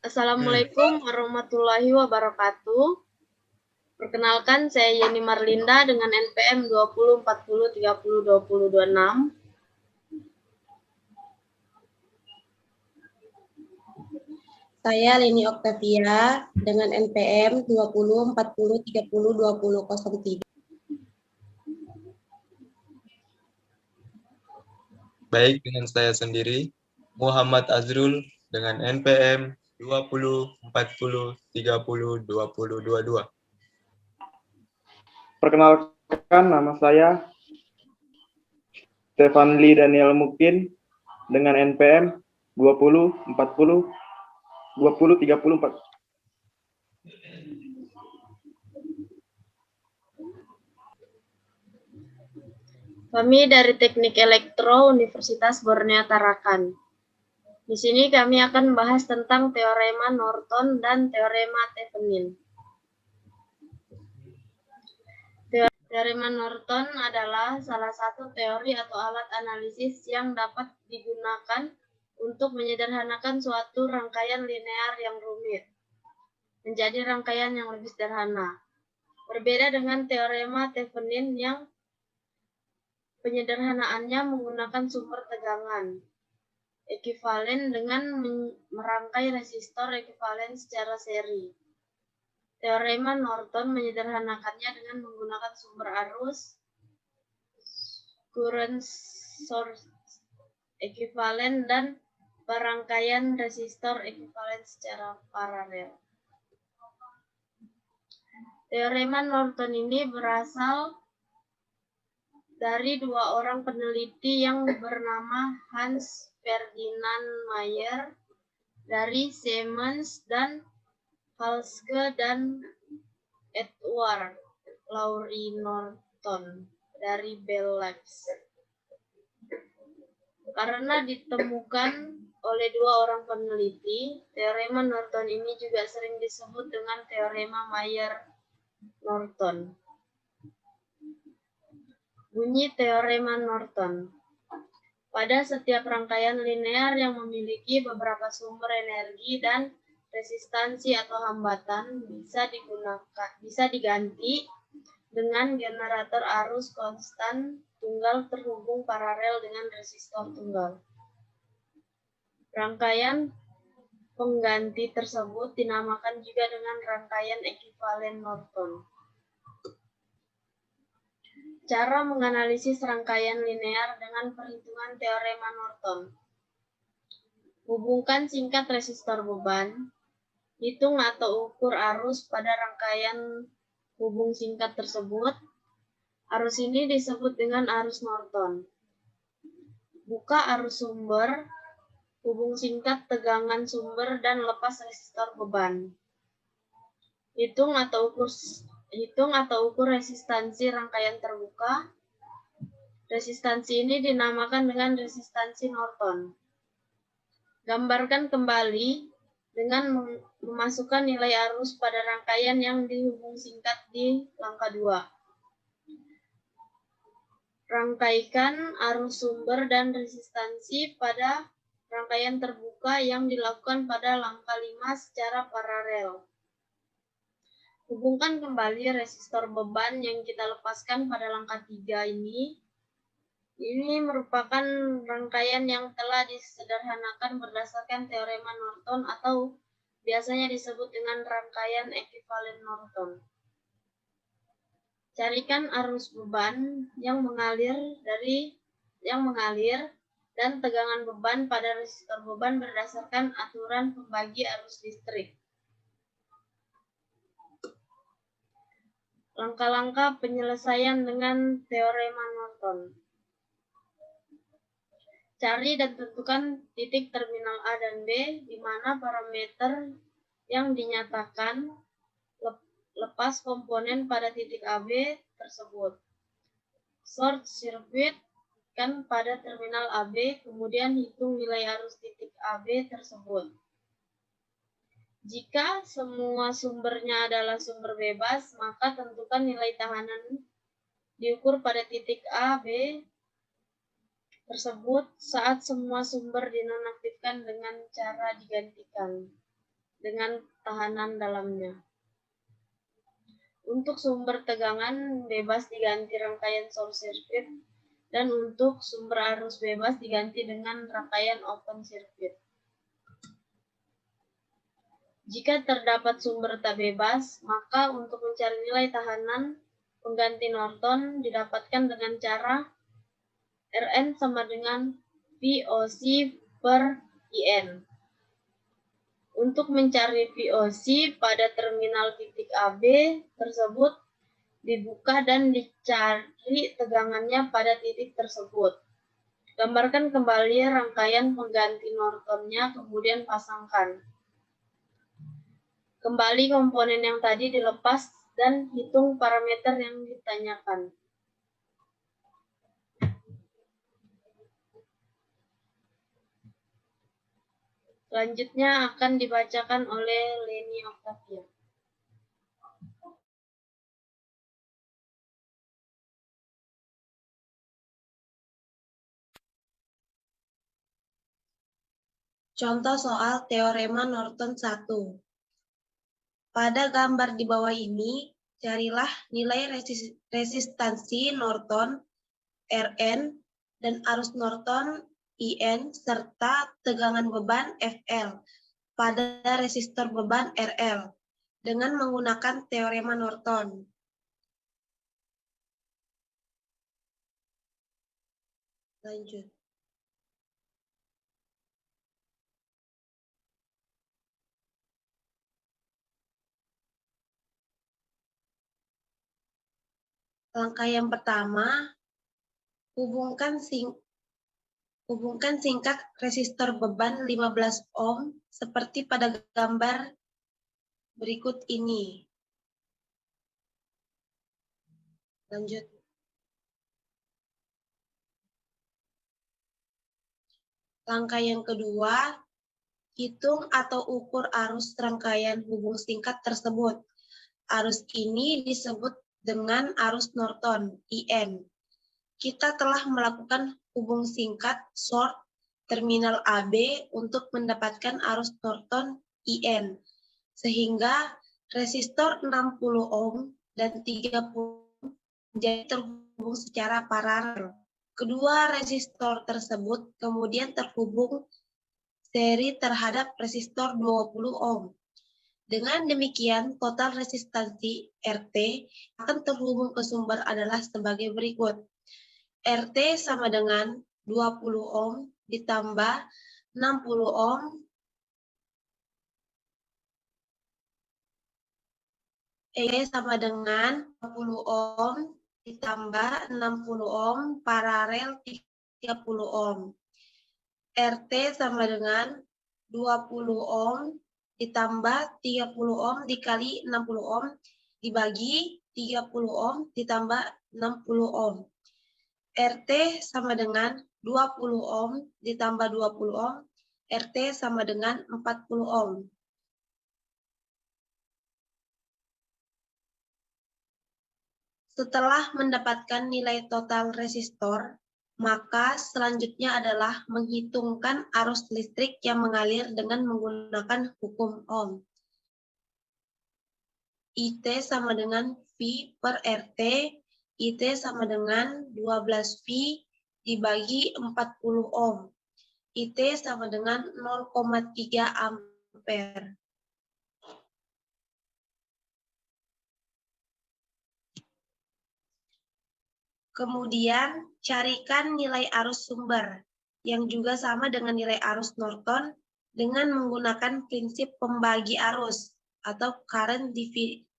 Assalamualaikum warahmatullahi wabarakatuh. Perkenalkan, saya Yeni Marlinda dengan NPM 2040302026. Saya Leni Oktavia dengan NPM 2040302003. Baik, dengan saya sendiri, Muhammad Azrul dengan NPM 2040302022. Perkenalkan, nama saya Stefanli Daniel Mukin dengan NPM 20402034. Kami dari Teknik Elektro Universitas Borneo Tarakan. Di sini kami akan membahas tentang teorema Norton dan teorema Thevenin. Teorema Norton adalah salah satu teori atau alat analisis yang dapat digunakan untuk menyederhanakan suatu rangkaian linear yang rumit menjadi rangkaian yang lebih sederhana. Berbeda dengan teorema Thevenin yang penyederhanaannya menggunakan sumber tegangan ekivalen dengan merangkai resistor ekivalen secara seri. Teorema Norton menyederhanakannya dengan menggunakan sumber arus, current source ekivalen, dan perangkaian resistor ekivalen secara paralel. Teorema Norton ini berasal dari dua orang peneliti yang bernama Hans Ferdinand Mayer dari Siemens dan Halske dan Edward Laurie Norton dari Bell Labs. Karena ditemukan oleh dua orang peneliti, teorema Norton ini juga sering disebut dengan teorema Mayer-Norton. Bunyi teorema Norton. Pada setiap rangkaian linear yang memiliki beberapa sumber energi dan resistansi atau hambatan bisa diganti dengan generator arus konstan tunggal terhubung paralel dengan resistor tunggal. Rangkaian pengganti tersebut dinamakan juga dengan rangkaian ekivalen Norton. Cara menganalisis rangkaian linear dengan perhitungan teorema Norton. Hubungkan singkat resistor beban. Hitung atau ukur arus pada rangkaian hubung singkat tersebut. Arus ini disebut dengan arus Norton. Buka arus sumber, hubung singkat tegangan sumber, dan lepas resistor beban. Hitung atau ukur resistansi rangkaian terbuka. Resistansi ini dinamakan dengan resistansi Norton. Gambarkan kembali dengan memasukkan nilai arus pada rangkaian yang dihubung singkat di langkah 2. Rangkaikan arus sumber dan resistansi pada rangkaian terbuka yang dilakukan pada langkah 5 secara paralel. Hubungkan kembali resistor beban yang kita lepaskan pada langkah 3 ini. Ini merupakan rangkaian yang telah disederhanakan berdasarkan teorema Norton atau biasanya disebut dengan rangkaian ekivalen Norton. Carikan arus beban yang mengalir dan tegangan beban pada resistor beban berdasarkan aturan pembagi arus listrik. Langkah-langkah penyelesaian dengan teorema Norton. Cari dan tentukan titik terminal A dan B di mana parameter yang dinyatakan lepas komponen pada titik AB tersebut. Short circuit kan pada terminal AB, kemudian hitung nilai arus titik AB tersebut. Jika semua sumbernya adalah sumber bebas, maka tentukan nilai tahanan diukur pada titik A, B tersebut saat semua sumber dinonaktifkan dengan cara digantikan. dengan tahanan dalamnya. Untuk sumber tegangan bebas diganti rangkaian short circuit, dan untuk sumber arus bebas diganti dengan rangkaian open circuit. Jika terdapat sumber tak bebas, maka untuk mencari nilai tahanan pengganti Norton didapatkan dengan cara Rn sama dengan VOC per IN. Untuk mencari VOC pada terminal titik AB tersebut dibuka dan dicari tegangannya pada titik tersebut. Gambarkan kembali rangkaian pengganti Nortonnya, kemudian pasangkan. Kembali komponen yang tadi dilepas dan hitung parameter yang ditanyakan. Selanjutnya akan dibacakan oleh Leni Octavia. Contoh soal teorema Norton 1. Pada gambar di bawah ini, carilah nilai resistansi Norton Rn dan arus Norton IN serta tegangan beban FL pada resistor beban RL dengan menggunakan teorema Norton. Lanjut. Langkah yang pertama, hubungkan singkat resistor beban 15 ohm seperti pada gambar berikut ini. Lanjut. Langkah yang kedua, hitung atau ukur arus rangkaian hubung singkat tersebut. Arus ini disebut dengan arus Norton, IN. Kita telah melakukan hubung singkat short terminal AB untuk mendapatkan arus Norton, IN. Sehingga resistor 60 ohm dan 30 ohm menjadi terhubung secara paralel. Kedua resistor tersebut kemudian terhubung seri terhadap resistor 20 ohm. Dengan demikian, total resistansi RT akan terhubung ke sumber adalah sebagai berikut. RT sama dengan 20 ohm ditambah 60 ohm E sama dengan 20 ohm ditambah 60 ohm paralel 30 ohm. RT sama dengan 20 ohm ditambah 30 ohm dikali 60 ohm dibagi 30 ohm ditambah 60 ohm. RT sama dengan 20 ohm ditambah 20 ohm. RT sama dengan 40 ohm. Setelah mendapatkan nilai total resistor, maka selanjutnya adalah menghitungkan arus listrik yang mengalir dengan menggunakan hukum Ohm. IT sama dengan V per RT, IT sama dengan 12 V dibagi 40 Ohm. IT sama dengan 0,3 ampere. Kemudian carikan nilai arus sumber yang juga sama dengan nilai arus Norton dengan menggunakan prinsip pembagi arus atau current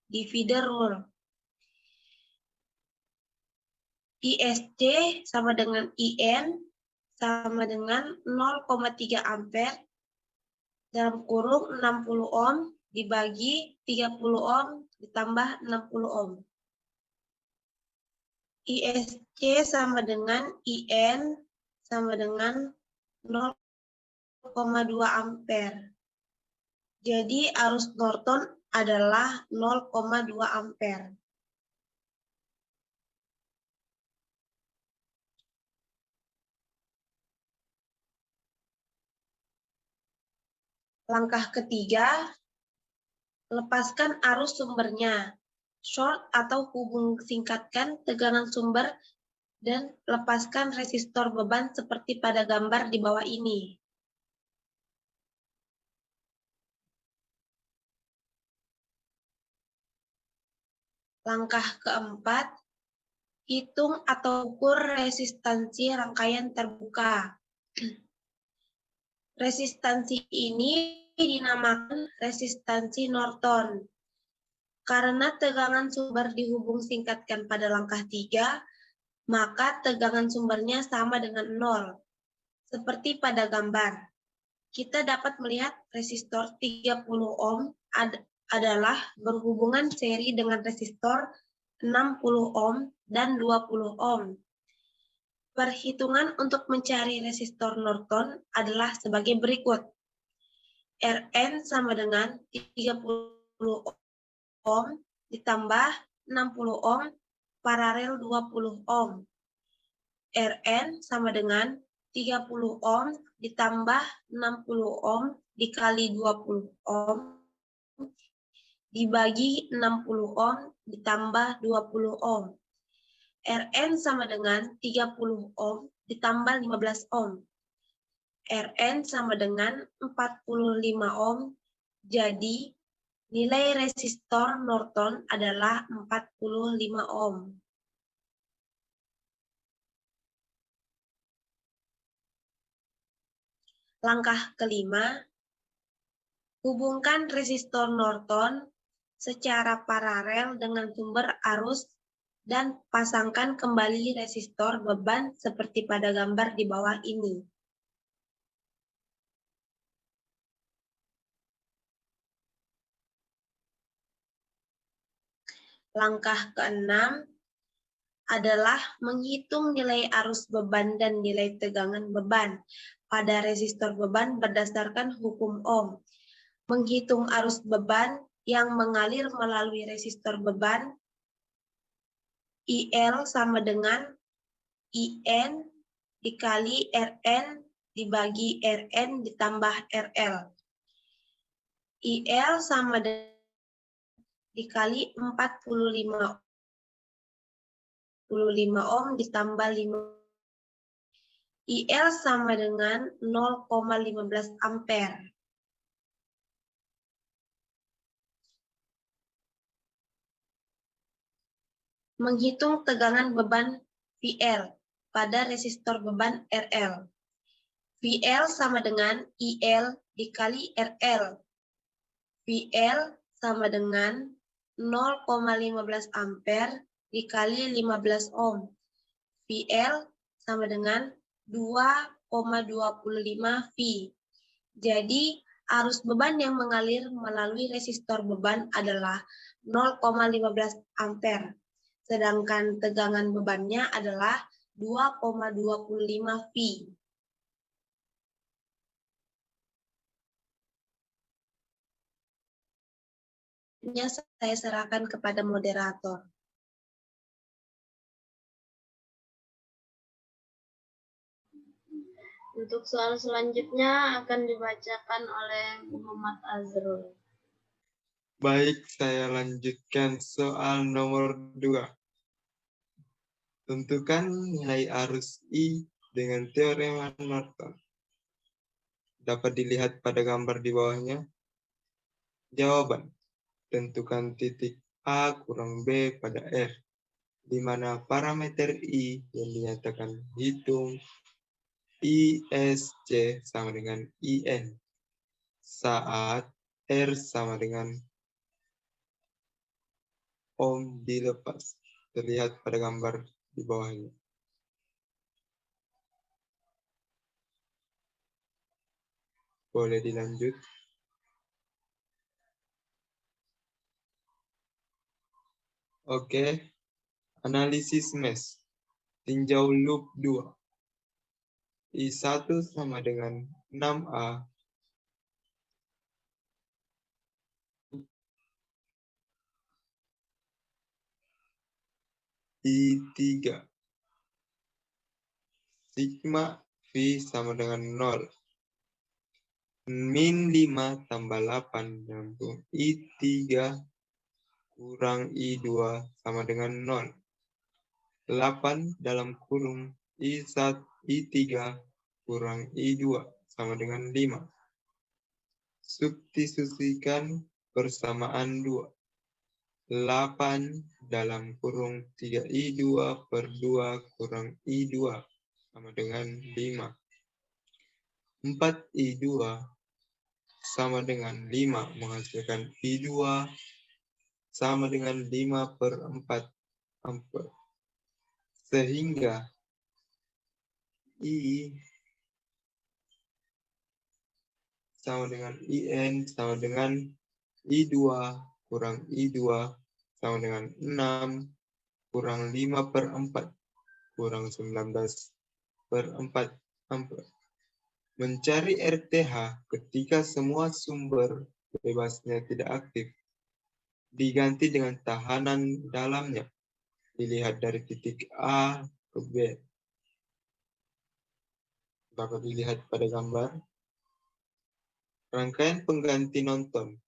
divider rule. ISC sama dengan IN sama dengan 0,3 ampere dalam kurung 60 ohm dibagi 30 ohm ditambah 60 ohm. ISC sama dengan IN sama dengan 0,2 ampere. Jadi arus Norton adalah 0,2 ampere. Langkah ketiga, Lepaskan arus sumbernya. Short atau hubung singkatkan tegangan sumber dan lepaskan resistor beban seperti pada gambar di bawah ini. Langkah keempat, hitung atau ukur resistansi rangkaian terbuka. Resistansi ini dinamakan resistansi Norton. Karena tegangan sumber dihubung singkatkan pada langkah 3, maka tegangan sumbernya sama dengan 0. Seperti pada gambar, kita dapat melihat resistor 30 ohm adalah berhubungan seri dengan resistor 60 ohm dan 20 ohm. Perhitungan untuk mencari resistor Norton adalah sebagai berikut. Rn sama dengan 30 ohm ditambah 60 ohm paralel 20 ohm. Rn sama dengan 30 ohm ditambah 60 ohm dikali 20 ohm dibagi 60 ohm ditambah 20 ohm. Rn sama dengan 30 ohm ditambah 15 ohm. Rn sama dengan 45 ohm. Jadi, nilai resistor Norton adalah 45 ohm. Langkah kelima, hubungkan resistor Norton secara paralel dengan sumber arus dan pasangkan kembali resistor beban seperti pada gambar di bawah ini. Langkah keenam adalah menghitung nilai arus beban dan nilai tegangan beban pada resistor beban berdasarkan hukum Ohm. Menghitung arus beban yang mengalir melalui resistor beban, IL sama dengan IN dikali Rn dibagi Rn ditambah RL. IL sama dengan dikali 45 ohm ditambah 5. IL sama dengan 0,15 ampere. Menghitung tegangan beban VL pada resistor beban RL. VL sama dengan IL dikali RL. VL sama dengan 0,15 ampere dikali 15 ohm. VL sama dengan 2,25 V. Jadi, arus beban yang mengalir melalui resistor beban adalah 0,15 ampere. Sedangkan tegangan bebannya adalah 2,25 V. Saya serahkan kepada moderator. Untuk soal selanjutnya akan dibacakan oleh Muhammad Azrul. Baik, saya lanjutkan soal nomor 2. Tentukan nilai arus I dengan teorema Norton. Dapat dilihat pada gambar di bawahnya. Jawaban. Tentukan titik A kurang B pada R, di mana parameter I yang dinyatakan hitung ISC sama dengan IN saat R sama dengan ohm dilepas. Terlihat pada gambar di bawahnya. Boleh dilanjut. Oke. Analisis mesh. Tinjau loop 2. I1 sama dengan 6A. I3. Sigma V sama dengan 0. min 5 tambah 8 nyambung I3 kurang I2 sama dengan 0. 8 dalam kurung I3 kurang I2 sama dengan 5. Substitusikan persamaan 2. 8 dalam kurung 3I2 per 2 kurang I2 sama dengan 5. 4I2 sama dengan 5 menghasilkan I2 sama dengan 5 per 4 ampere. Sehingga I sama dengan IN sama dengan I2 kurang I2 sama dengan 6 kurang 5 per 4 kurang 19 per 4 ampere. Mencari RTH ketika semua sumber bebasnya tidak aktif. Diganti dengan tahanan dalamnya. Dilihat dari titik A ke B. Dapat dilihat pada gambar. Rangkaian pengganti Norton.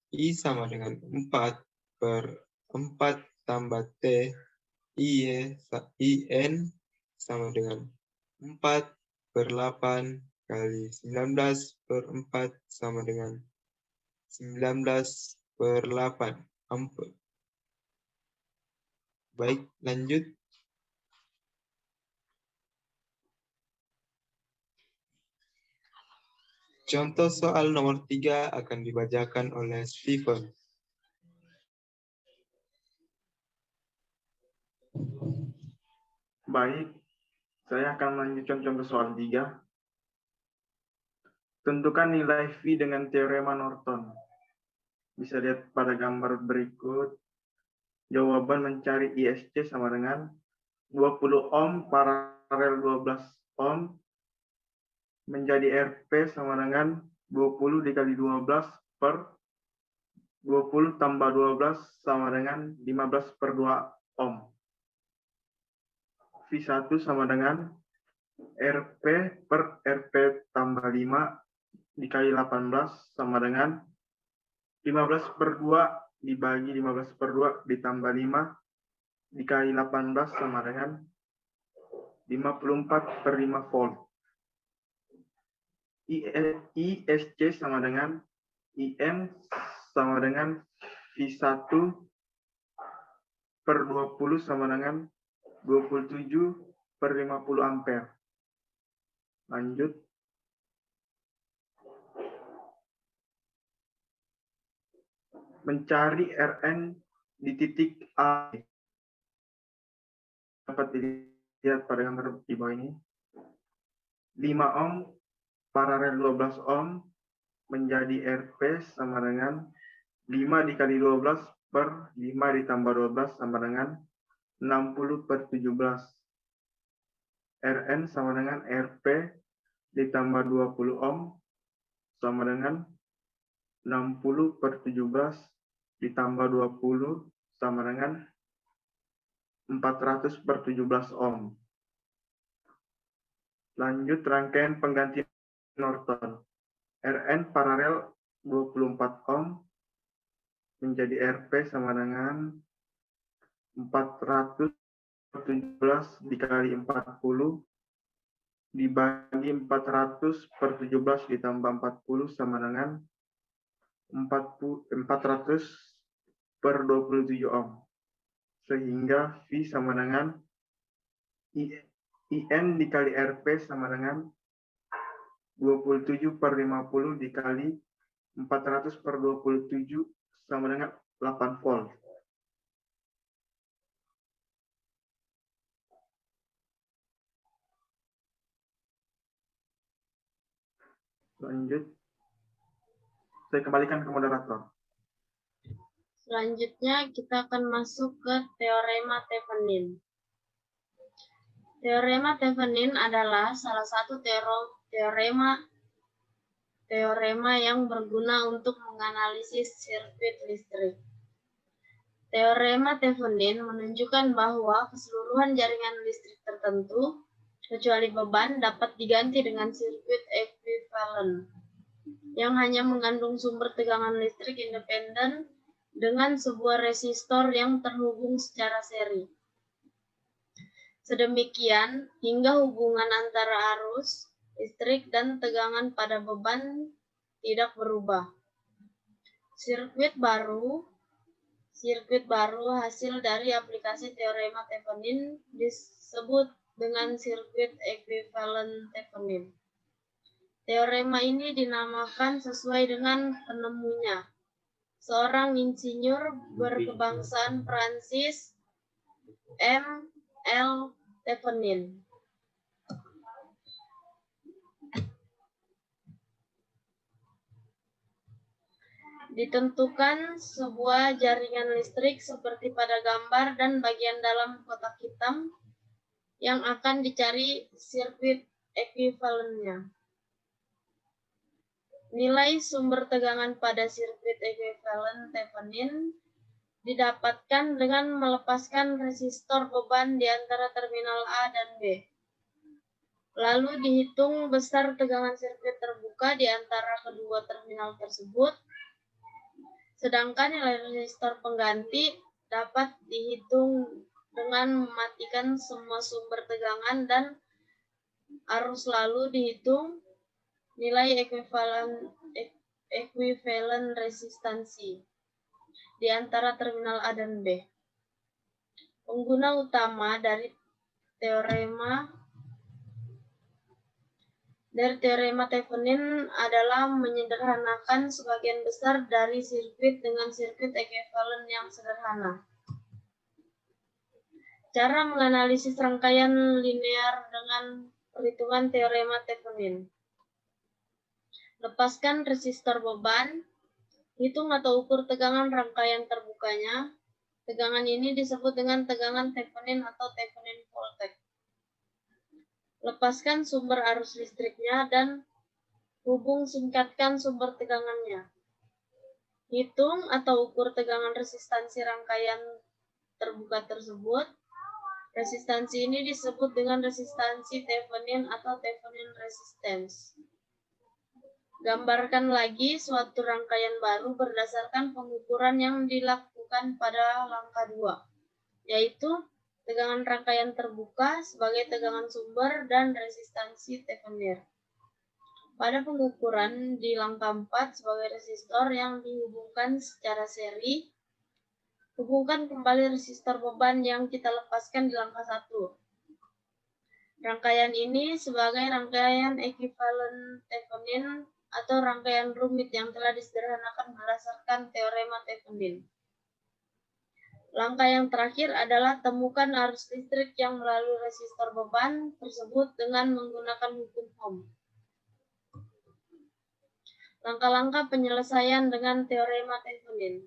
I sama dengan 4 per 4 tambah T. IN sama dengan 4 per 8 kali 19 per 4 sama dengan 19 per 8 ampere. Baik, lanjut. Contoh soal nomor 3 akan dibacakan oleh Stephen. Baik, saya akan melanjutkan contoh soal 3. Tentukan nilai V dengan teorema Norton. Bisa lihat pada gambar berikut. Jawaban mencari ISC sama dengan 20 ohm paralel 12 ohm menjadi RP sama dengan 20 dikali 12 per 20 tambah 12 sama dengan 15 per 2 ohm. V1 sama dengan RP per RP tambah 5 dikali 18 sama dengan 15 per 2 dibagi 15 per 2 ditambah 5 dikali 18 sama dengan 54 per 5 volt. ISC sama dengan IN sama dengan V1 per 20 sama dengan 27 per 50 ampere. Lanjut. Mencari Rn di titik A. Dapat dilihat pada gambar di bawah ini. 5 ohm paralel 12 ohm menjadi Rp sama dengan 5 dikali 12 per 5 ditambah 12 sama dengan 60 per 17. Rn sama dengan Rp ditambah 20 ohm sama dengan 60 per 17 ditambah 20 sama dengan 400 per 17 ohm. Lanjut rangkaian pengganti Norton. Rn paralel 24 ohm menjadi Rp sama dengan 400 per 17 dikali 40 dibagi 400 per 17 ditambah 40 sama dengan 400 per 27 ohm. Sehingga V sama dengan IN dikali RP sama dengan 27 per 50 dikali 400 per 27 sama dengan 8 volt. Lanjut. Saya kembalikan ke moderator. Selanjutnya kita akan masuk ke teorema Thevenin. Teorema Thevenin adalah salah satu teorema yang berguna untuk menganalisis sirkuit listrik. Teorema Thevenin menunjukkan bahwa keseluruhan jaringan listrik tertentu kecuali beban dapat diganti dengan sirkuit ekuivalen yang hanya mengandung sumber tegangan listrik independen dengan sebuah resistor yang terhubung secara seri. Sedemikian hingga hubungan antara arus listrik dan tegangan pada beban tidak berubah. Sirkuit baru hasil dari aplikasi teorema Thevenin disebut dengan sirkuit ekuivalen Thevenin. Teorema ini dinamakan sesuai dengan penemunya, seorang insinyur berkebangsaan Prancis, M. L. Thevenin. Ditentukan sebuah jaringan listrik seperti pada gambar dan bagian dalam kotak hitam yang akan dicari sirkuit ekuivalennya. Nilai sumber tegangan pada sirkuit ekuivalen Thevenin didapatkan dengan melepaskan resistor beban di antara terminal A dan B. Lalu dihitung besar tegangan sirkuit terbuka di antara kedua terminal tersebut. Sedangkan nilai resistor pengganti dapat dihitung dengan mematikan semua sumber tegangan dan arus, lalu dihitung nilai ekuivalen resistansi di antara terminal A dan B. Pengguna utama dari teorema Thevenin adalah menyederhanakan sebagian besar dari sirkuit dengan sirkuit ekuivalen yang sederhana. Cara menganalisis rangkaian linear dengan perhitungan teorema Thevenin. Lepaskan resistor beban, hitung atau ukur tegangan rangkaian terbukanya. Tegangan ini disebut dengan tegangan Thevenin atau Thevenin voltage. Lepaskan sumber arus listriknya dan hubung singkatkan sumber tegangannya. Hitung atau ukur tegangan resistansi rangkaian terbuka tersebut. Resistansi ini disebut dengan resistansi Thevenin atau Thevenin resistance. Gambarkan lagi suatu rangkaian baru berdasarkan pengukuran yang dilakukan pada langkah 2, yaitu tegangan rangkaian terbuka sebagai tegangan sumber dan resistansi Thevenin. Pada pengukuran di langkah 4 sebagai resistor yang dihubungkan secara seri, hubungkan kembali resistor beban yang kita lepaskan di langkah 1. Rangkaian ini sebagai rangkaian ekuivalen Thevenin atau rangkaian rumit yang telah disederhanakan berdasarkan teorema Thevenin. Langkah yang terakhir adalah temukan arus listrik yang melalui resistor beban tersebut dengan menggunakan hukum Ohm. Langkah-langkah penyelesaian dengan teorema Thevenin.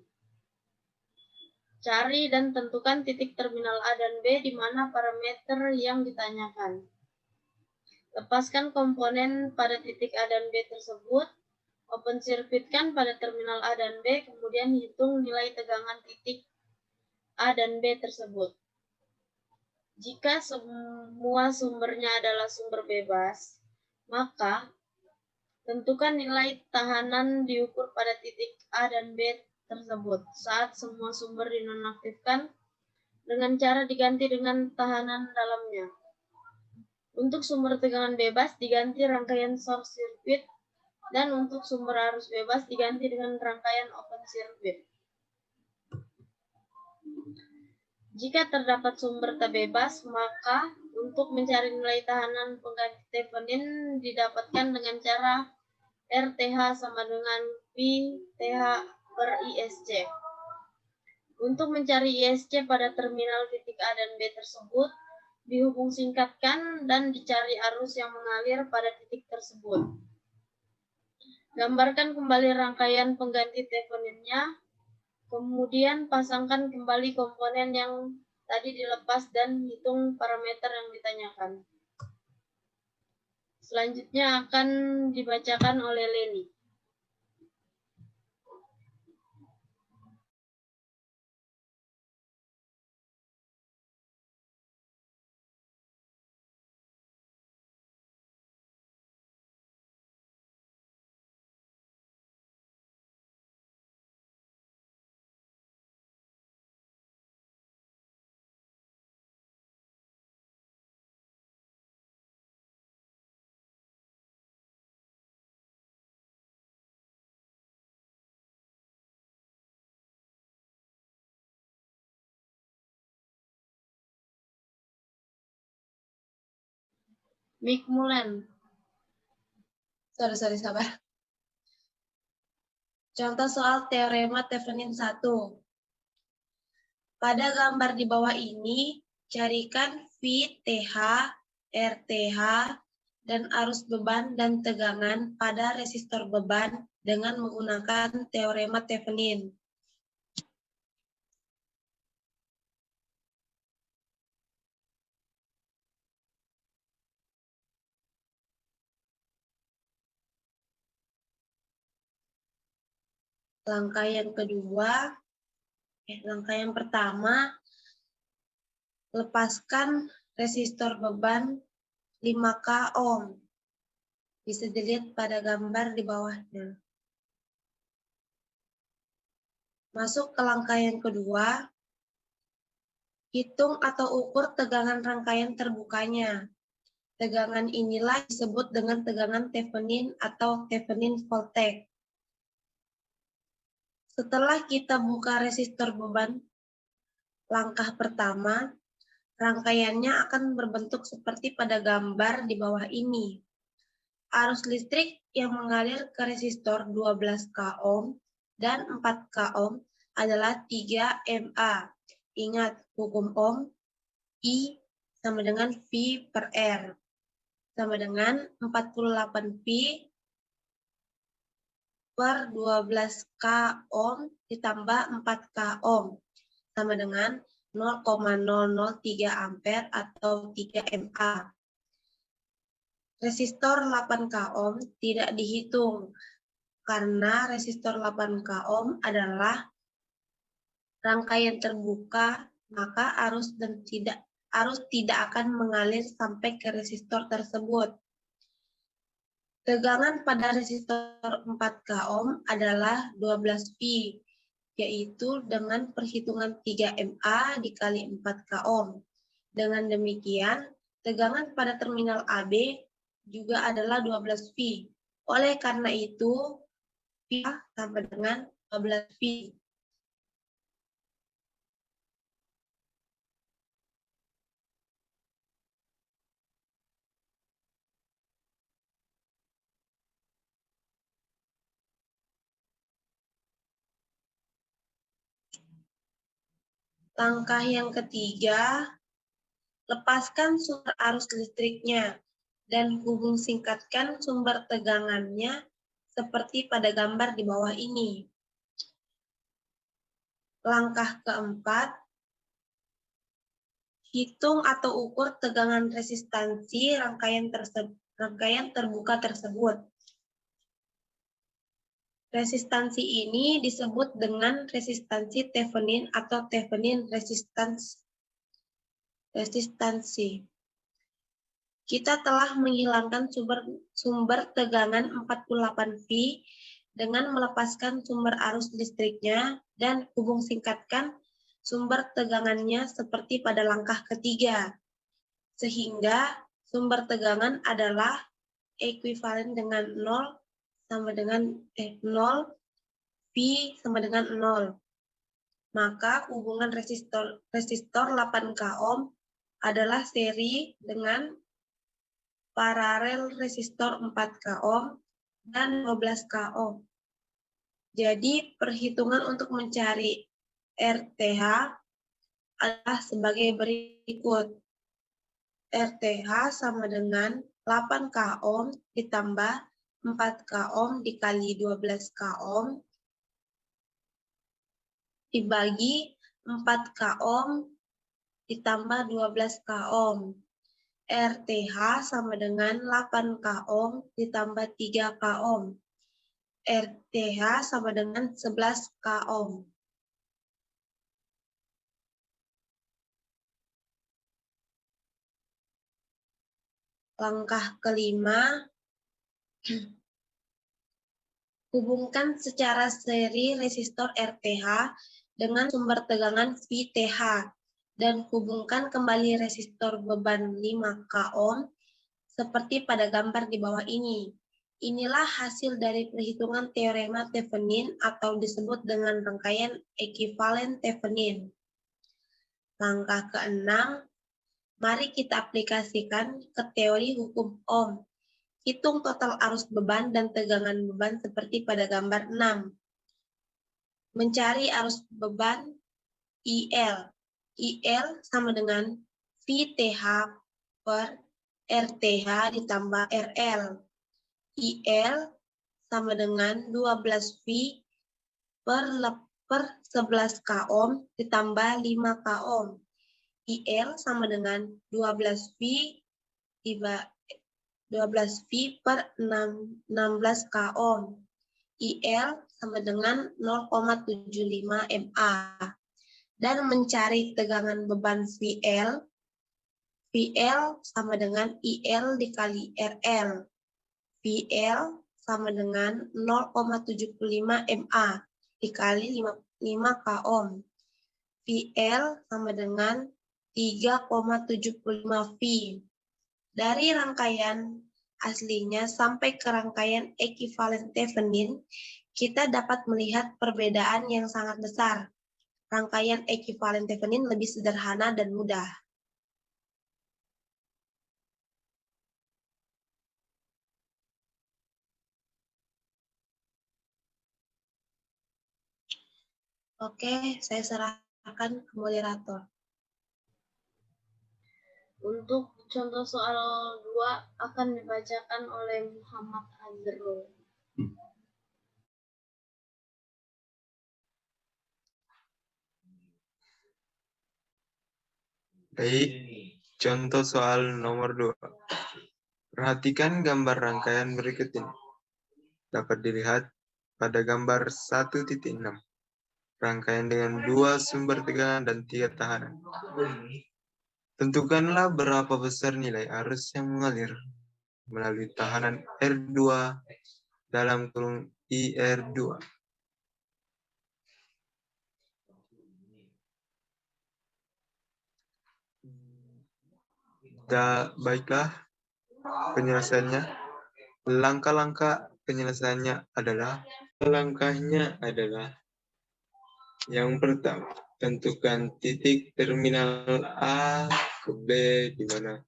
Cari dan tentukan titik terminal A dan B di mana parameter yang ditanyakan. Lepaskan komponen pada titik A dan B tersebut. Open circuitkan pada terminal A dan B, kemudian hitung nilai tegangan titik A dan B tersebut. Jika semua sumbernya adalah sumber bebas, maka tentukan nilai tahanan diukur pada titik A dan B tersebut saat semua sumber dinonaktifkan dengan cara diganti dengan tahanan dalamnya. Untuk sumber tegangan bebas diganti rangkaian short circuit dan untuk sumber arus bebas diganti dengan rangkaian open circuit. Jika terdapat sumber tak bebas, maka untuk mencari nilai tahanan pengganti Thevenin didapatkan dengan cara RTH sama dengan VTH per ISC. Untuk mencari ISC pada terminal titik A dan B tersebut, dihubung singkatkan dan dicari arus yang mengalir pada titik tersebut. Gambarkan kembali rangkaian pengganti Theveninnya. Kemudian pasangkan kembali komponen yang tadi dilepas dan hitung parameter yang ditanyakan. Selanjutnya akan dibacakan oleh Leni. Mikmulen. Sorry, sabar. Contoh soal teorema Thevenin 1. Pada gambar di bawah ini, carikan VTH, RTH, dan arus beban dan tegangan pada resistor beban dengan menggunakan teorema Thevenin. Langkah yang pertama, lepaskan resistor beban 5K ohm. Bisa dilihat pada gambar di bawahnya. Masuk ke langkah yang kedua, hitung atau ukur tegangan rangkaian terbukanya. Tegangan inilah disebut dengan tegangan Thevenin atau Thevenin voltage. Setelah kita buka resistor beban, langkah pertama, rangkaiannya akan berbentuk seperti pada gambar di bawah ini. Arus listrik yang mengalir ke resistor 12K ohm dan 4K ohm adalah 3 mA. Ingat, hukum Ohm, I sama dengan V per R. Sama dengan 48 V per 12K ohm ditambah 4K ohm. Sama dengan 0,003 ampere atau 3 mA. Resistor 8K ohm tidak dihitung karena resistor 8K ohm adalah rangkaian terbuka, maka arus tidak akan mengalir sampai ke resistor tersebut. Tegangan pada resistor 4K ohm adalah 12 V, yaitu dengan perhitungan 3 mA dikali 4K ohm. Dengan demikian, tegangan pada terminal AB juga adalah 12 V. Oleh karena itu, V sama dengan 12 V. Langkah yang ketiga, lepaskan sumber arus listriknya dan hubung singkatkan sumber tegangannya seperti pada gambar di bawah ini. Langkah keempat, hitung atau ukur tegangan resistansi rangkaian terbuka tersebut. Resistansi ini disebut dengan resistansi Thevenin atau Thevenin resistansi. Kita telah menghilangkan sumber tegangan 48 V dengan melepaskan sumber arus listriknya dan hubung singkatkan sumber tegangannya seperti pada langkah ketiga. Sehingga sumber tegangan adalah ekuivalen dengan 0 sama dengan 0, V sama dengan 0. Maka hubungan resistor 8K ohm adalah seri dengan paralel resistor 4K ohm dan 12K ohm. Jadi perhitungan untuk mencari RTH adalah sebagai berikut. RTH sama dengan 8K ohm ditambah 4K ohm dikali 12K ohm dibagi 4K ohm ditambah 12K ohm. RTH sama dengan 8K ohm ditambah 3K ohm. RTH sama dengan 11K ohm. Langkah kelima, hubungkan secara seri resistor RTH dengan sumber tegangan VTH dan hubungkan kembali resistor beban 5K ohm seperti pada gambar di bawah ini. Inilah hasil dari perhitungan teorema Thevenin atau disebut dengan rangkaian ekuivalen Thevenin. Langkah keenam, Mari kita aplikasikan ke teori hukum Ohm. Hitung total arus beban dan tegangan beban seperti pada gambar 6. Mencari arus beban IL. IL sama dengan VTH per RTH ditambah RL. IL sama dengan 12V per 11 K ohm ditambah 5 K ohm. IL sama dengan 12V per 16 K ohm. IL sama dengan 0,75 MA. Dan mencari tegangan beban VL. VL sama dengan IL dikali RL. VL sama dengan 0,75 MA dikali 5 K ohm. VL sama dengan 3,75 V. Dari rangkaian aslinya sampai ke rangkaian ekivalen Thevenin, kita dapat melihat perbedaan yang sangat besar. Rangkaian ekivalen Thevenin lebih sederhana dan mudah. Oke, saya serahkan ke moderator. Untuk contoh soal 2 akan dibacakan oleh Muhammad Azrul. Baik, contoh soal nomor 2. Perhatikan gambar rangkaian berikut ini. Dapat dilihat pada gambar 1.6. Rangkaian dengan 2 sumber tegangan dan 3 tahanan. Tentukanlah berapa besar nilai arus yang mengalir melalui tahanan R2 dalam kurung IR2. Baiklah, penyelesaiannya. Langkah-langkah penyelesaiannya adalah yang pertama, tentukan titik terminal A ke B di mana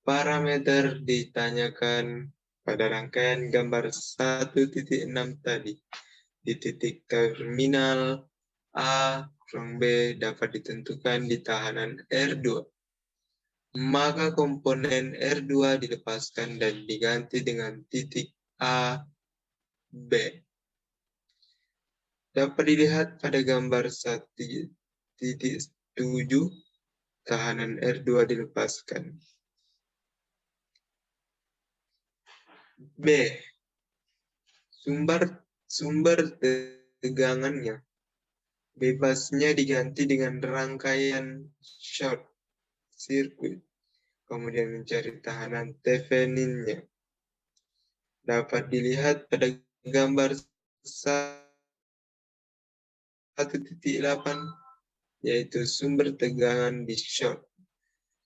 parameter ditanyakan pada rangkaian gambar 1.6 tadi. Di titik terminal A kurang B dapat ditentukan di tahanan R2. Maka komponen R2 dilepaskan dan diganti dengan titik A, B. Dapat dilihat pada gambar 1.7, tahanan R2 dilepaskan. B. Sumber tegangannya bebasnya diganti dengan rangkaian short circuit. Kemudian mencari tahanan Theveninnya. Dapat dilihat pada gambar 1.8, yaitu sumber tegangan di short.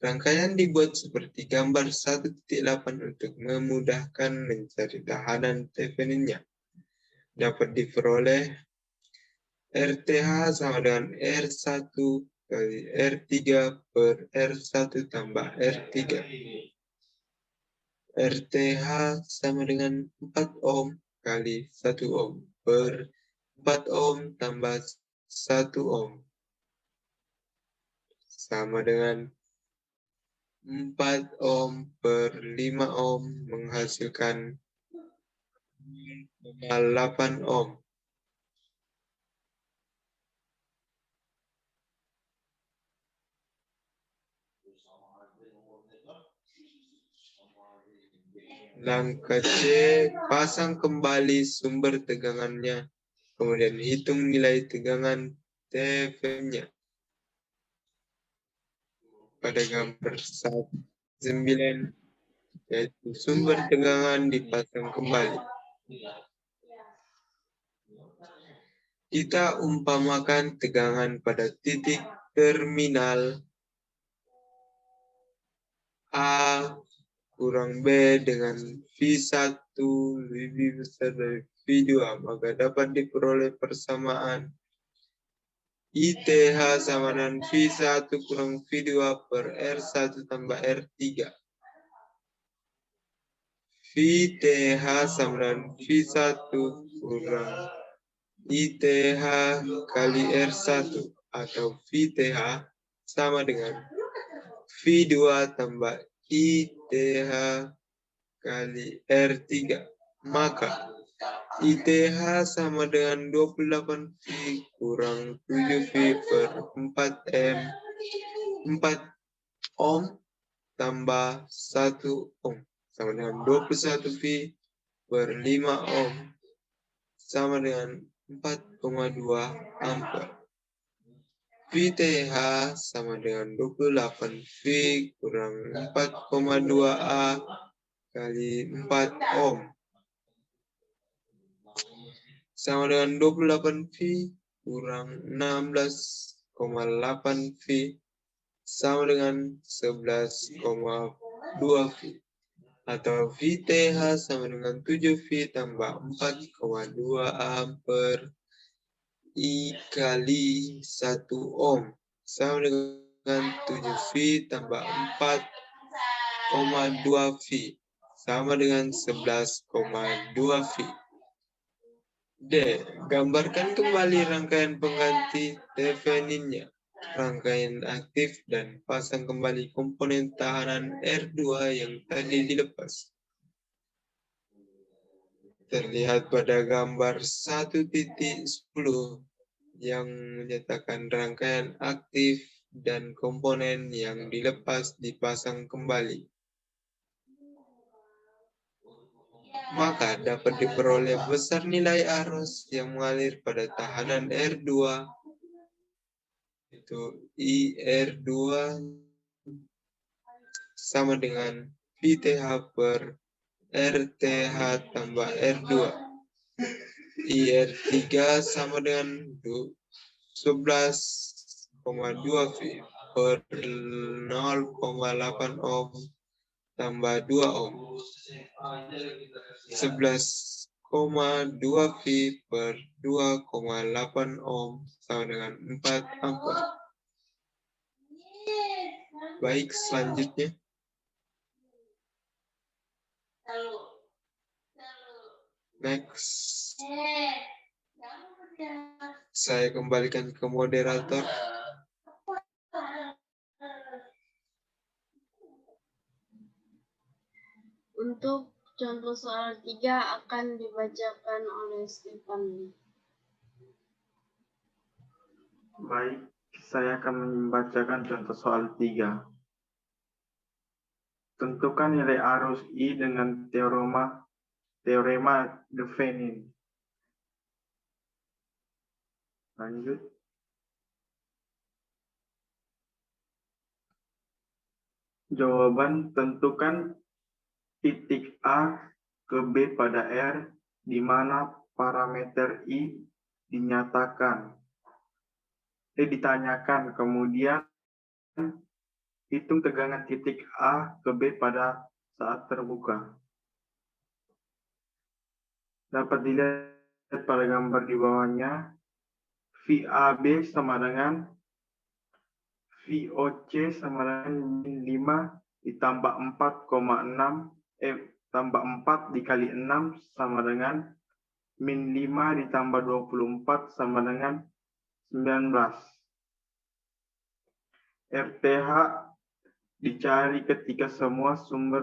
Rangkaian dibuat seperti gambar 1.8 untuk memudahkan mencari tahanan Theveninnya. Dapat diperoleh RTH sama dengan R1 kali R3 per R1 tambah R3. RTH sama dengan 4 ohm kali 1 ohm per 4 ohm tambah 1 ohm. Sama dengan 4 ohm per 5 ohm menghasilkan 8 ohm. Langkah C, pasang kembali sumber tegangannya, kemudian hitung nilai tegangan Theveninnya. Pada gambar 9, yaitu sumber tegangan dipasang kembali. Kita umpamakan tegangan pada titik terminal A kurang B dengan V1 lebih besar dari V2, maka dapat diperoleh persamaan ITH sama dengan V1 kurang V2 per R1 tambah R3. VTH sama dengan V1 kurang ITH kali R1 atau VTH sama dengan V2 tambah ITH kali R3. Maka ITH sama dengan 28V kurang 7V per 4M 4 ohm tambah 1 ohm sama dengan 21V per 5 ohm sama dengan 4,2 ampere. VTH sama dengan 28V kurang 4,2A kali 4 ohm sama dengan 28V kurang 16,8V sama dengan 11,2V. Atau VTH sama dengan 7V tambah 4,2 ampere I kali 1 ohm sama dengan 7V tambah 4,2V sama dengan 11,2V. D. Gambarkan kembali rangkaian pengganti Theveninnya. Rangkaian aktif dan pasang kembali komponen tahanan R2 yang tadi dilepas. Terlihat pada gambar 1.10 yang menyatakan rangkaian aktif dan komponen yang dilepas dipasang kembali. Maka dapat diperoleh besar nilai arus yang mengalir pada tahanan R2 itu IR2 sama dengan VTH per RTH tambah R2. IR3 sama dengan 11,2V per 0,8 ohm tambah 2 ohm. 11,2V per 2,8 ohm sama dengan 4 ampere. Baik, selanjutnya. Next. Saya kembalikan ke moderator. Untuk contoh soal 3 akan dibacakan oleh Stefan. Baik, saya akan membacakan contoh soal 3. Tentukan nilai arus I dengan teorema Thevenin. Lanjut. Jawaban, tentukan titik A ke B pada R di mana parameter I ditanyakan, kemudian hitung tegangan titik A ke B pada saat terbuka. Dapat dilihat pada gambar di bawahnya, VAB sama dengan VOC sama dengan min 5 ditambah tambah 4 dikali 6 sama dengan min 5 ditambah 24 sama dengan 19. RTH dicari ketika semua sumber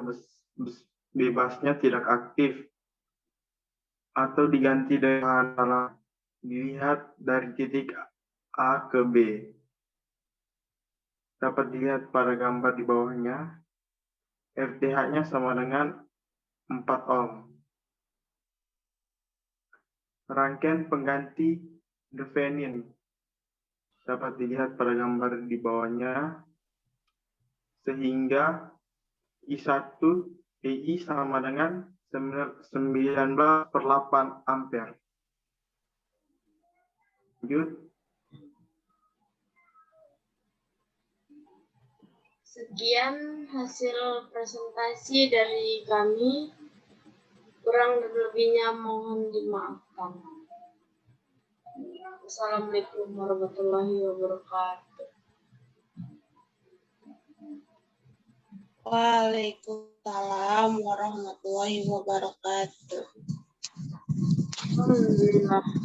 bebasnya tidak aktif atau diganti dengan dilihat dari titik A ke B. Dapat dilihat pada gambar di bawahnya, RTH-nya sama dengan 4 ohm. Rangkaian pengganti Thevenin dapat dilihat pada gambar di bawahnya, sehingga I sama dengan 19/8 ampere. Lanjut. Sekian hasil presentasi dari kami. Kurang lebihnya mohon dimaafkan. Assalamualaikum warahmatullahi wabarakatuh. Waalaikumsalam warahmatullahi wabarakatuh. Alhamdulillah.